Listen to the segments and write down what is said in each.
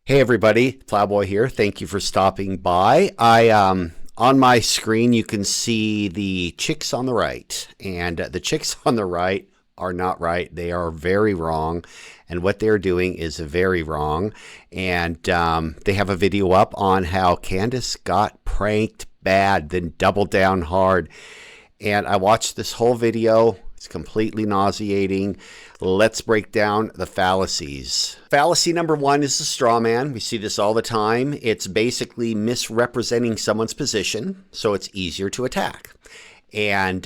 Hey everybody, Plowboy here. Thank you for stopping by. On my screen you can see the chicks on the right, and the chicks on the right are not right. They are very wrong, and what they're doing is very wrong. And they have a video up on how Candace got pranked bad, then doubled down hard. And I watched this whole video. It's completely nauseating. Let's break down the fallacies. Fallacy number one is the straw man. We see this all the time. It's basically misrepresenting someone's position, so it's easier to attack. And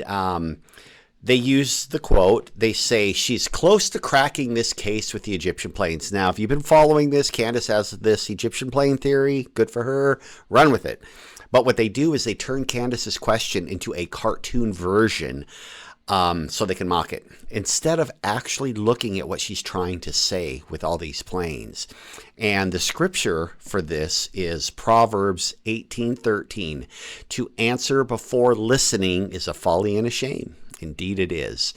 they use the quote. They say, she's close to cracking this case with the Egyptian planes. Now, if you've been following this, Candace has this Egyptian plane theory. Good for her. Run with it. But what they do is they turn Candace's question into a cartoon version so they can mock it, instead of actually looking at what she's trying to say with all these planes. And the scripture for this is Proverbs 18:13. To answer before listening is a folly and a shame. Indeed it is.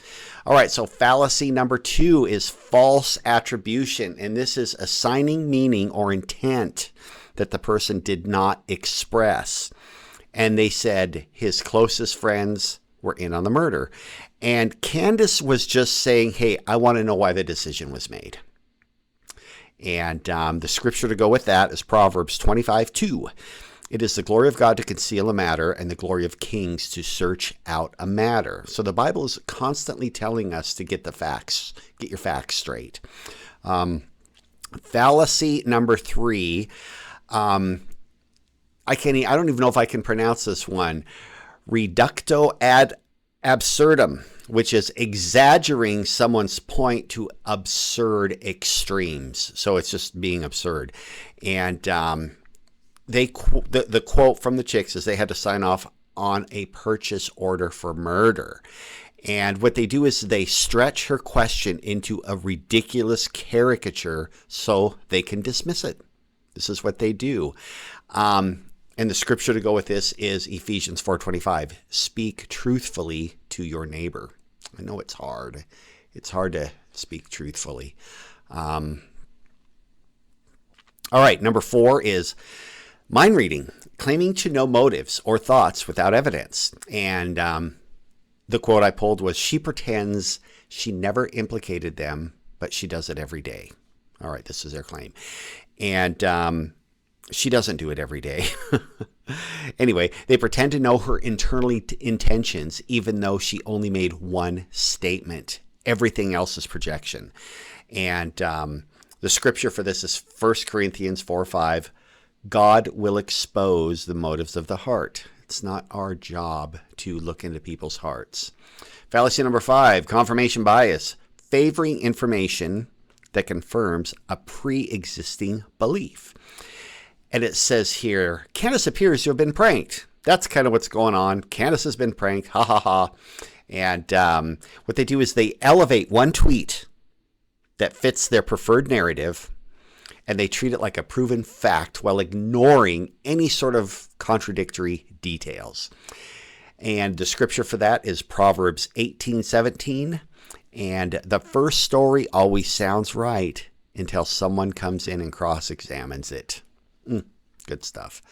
All right, so fallacy number two is false attribution, and this is assigning meaning or intent that the person did not express. And they said his closest friends were in on the murder. And Candace was just saying, hey, I want to know why the decision was made. And the scripture to go with that is Proverbs 25:2. It is the glory of God to conceal a matter, and the glory of kings to search out a matter. So the Bible is constantly telling us to get the facts, get your facts straight. Fallacy number three. I don't even know if I can pronounce this one. Reductio ad absurdum, which is exaggerating someone's point to absurd extremes. So it's just being absurd. And the quote from the chicks is they had to sign off on a purchase order for murder. And what they do is they stretch her question into a ridiculous caricature so they can dismiss it. This is what they do. And the scripture to go with this is Ephesians 4:25. Speak truthfully to your neighbor. I know it's hard. It's hard to speak truthfully. All right, number four is mind reading, claiming to know motives or thoughts without evidence. And the quote I pulled was, she pretends she never implicated them, but she does it every day. All right, this is their claim. And she doesn't do it every day. Anyway, they pretend to know her internal intentions, even though she only made one statement. Everything else is projection. And the scripture for this is 1 Corinthians 4:5. God will expose the motives of the heart. It's not our job to look into people's hearts. Fallacy number five, confirmation bias. Favoring information that confirms a pre-existing belief. And it says here, Candace appears to have been pranked. That's kind of what's going on. Candace has been pranked. Ha ha ha. And what they do is they elevate one tweet that fits their preferred narrative, and they treat it like a proven fact while ignoring any sort of contradictory details. And the scripture for that is Proverbs 18:17. And the first story always sounds right until someone comes in and cross-examines it. Good stuff.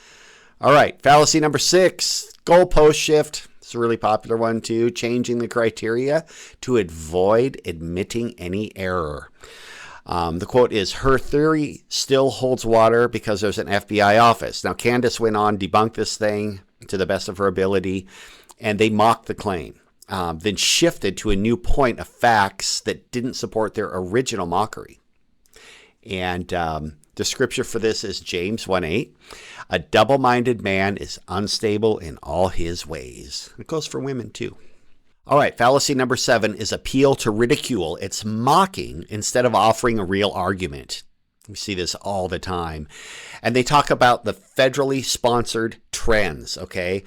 All right, fallacy number six, goalpost shift. It's a really popular one too, changing the criteria to avoid admitting any error. The quote is, her theory still holds water because there's an FBI office. Now, Candace went on, debunked this thing to the best of her ability, and they mocked the claim. Then shifted to a new point of facts that didn't support their original mockery. And the scripture for this is James 1:8. A double-minded man is unstable in all his ways. It goes for women too. All right, fallacy number seven is appeal to ridicule. It's mocking instead of offering a real argument. We see this all the time. And they talk about the federally sponsored trends, okay?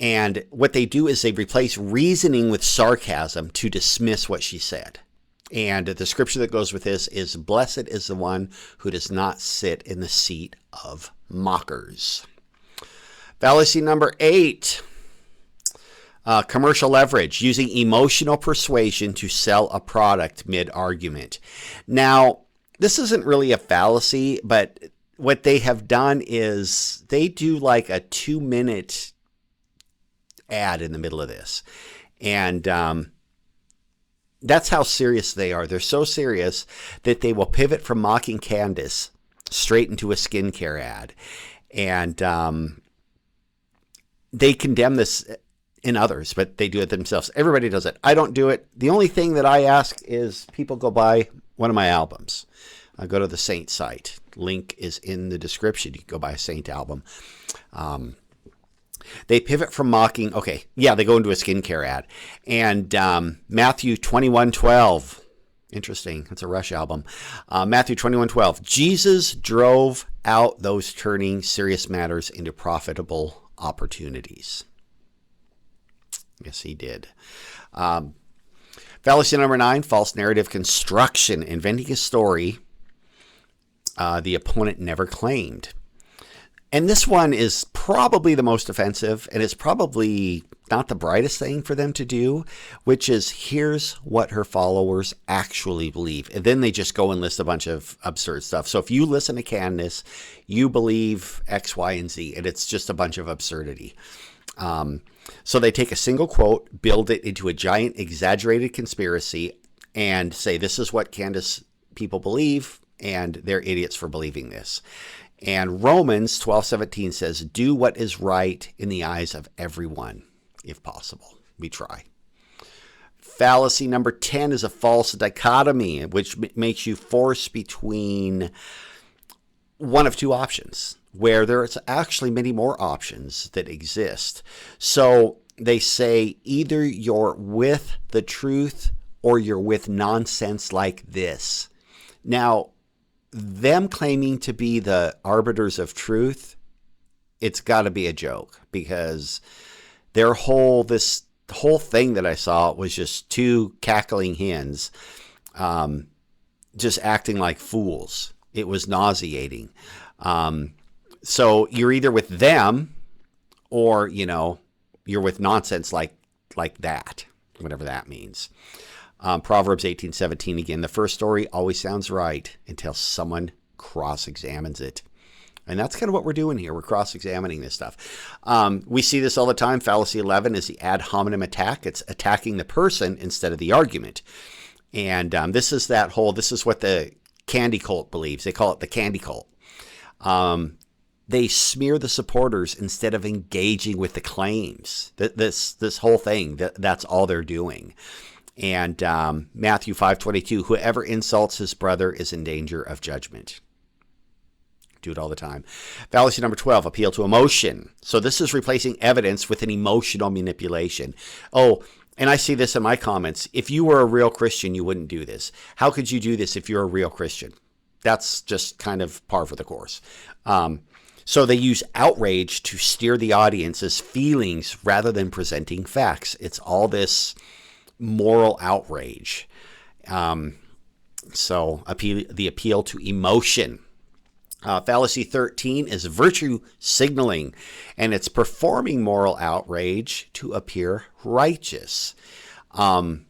And what they do is they replace reasoning with sarcasm to dismiss what she said. And the scripture that goes with this is, blessed is the one who does not sit in the seat of mockers. Fallacy number eight, commercial leverage, using emotional persuasion to sell a product mid-argument. Now, this isn't really a fallacy, but what they have done is they do like a 2-minute ad in the middle of this. And that's how serious they are. They're so serious that they will pivot from mocking Candace straight into a skincare ad. And they condemn this in others, but they do it themselves. Everybody does it. I don't do it. The only thing that I ask is people go buy one of my albums. Go to the Saint site. Link is in the description. You can go buy a Saint album. They pivot from mocking. Okay, yeah, they go into a skincare ad. And Matthew 21:12. Interesting. It's a Rush album. Matthew 21:12. Jesus drove out those turning serious matters into profitable opportunities. Yes, he did. Fallacy number 9, false narrative construction. Inventing a story the opponent never claimed. And this one is probably the most offensive, and it's probably not the brightest thing for them to do, which is here's what her followers actually believe. And then they just go and list a bunch of absurd stuff. So if you listen to Candace, you believe X, Y, and Z, and it's just a bunch of absurdity. So they take a single quote, build it into a giant exaggerated conspiracy, and say this is what Candace people believe, and they're idiots for believing this. And Romans 12:17 says, do what is right in the eyes of everyone, if possible. We try. Fallacy number 10 is a false dichotomy, which makes you force between one of two options, where there's actually many more options that exist. So they say either you're with the truth or you're with nonsense like this. Now, them claiming to be the arbiters of truth, it's got to be a joke, because this whole thing that I saw was just two cackling hens just acting like fools. It was nauseating. So you're either with them or, you're with nonsense like that, whatever that means. Proverbs 18:17 again. The first story always sounds right until someone cross-examines it. And that's kind of what we're doing here. We're cross-examining this stuff. We see this all the time. Fallacy 11 is the ad hominem attack. It's attacking the person instead of the argument. And this is what the candy cult believes. They call it the candy cult. They smear the supporters instead of engaging with the claims. This whole thing, that's all they're doing. And Matthew 5:22, whoever insults his brother is in danger of judgment. Do it all the time. Fallacy number 12, appeal to emotion. So this is replacing evidence with an emotional manipulation. Oh, and I see this in my comments. If you were a real Christian, you wouldn't do this. How could you do this if you're a real Christian? That's just kind of par for the course. So they use outrage to steer the audience's feelings rather than presenting facts. It's all this moral outrage. So the appeal to emotion. Fallacy 13 is virtue signaling, and it's performing moral outrage to appear righteous. I'm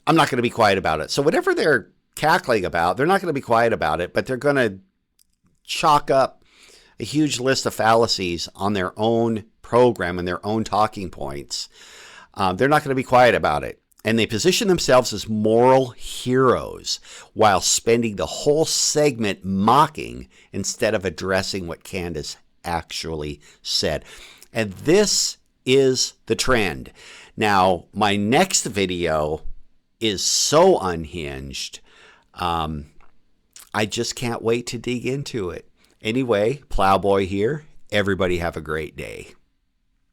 not going to be quiet about it. So whatever they're cackling about, they're not going to be quiet about it, but they're going to chalk up a huge list of fallacies on their own program and their own talking points. They're not going to be quiet about it. And they position themselves as moral heroes while spending the whole segment mocking instead of addressing what Candace actually said. And this is the trend. Now, my next video is so unhinged. I just can't wait to dig into it. Anyway, Plowboy here. Everybody have a great day.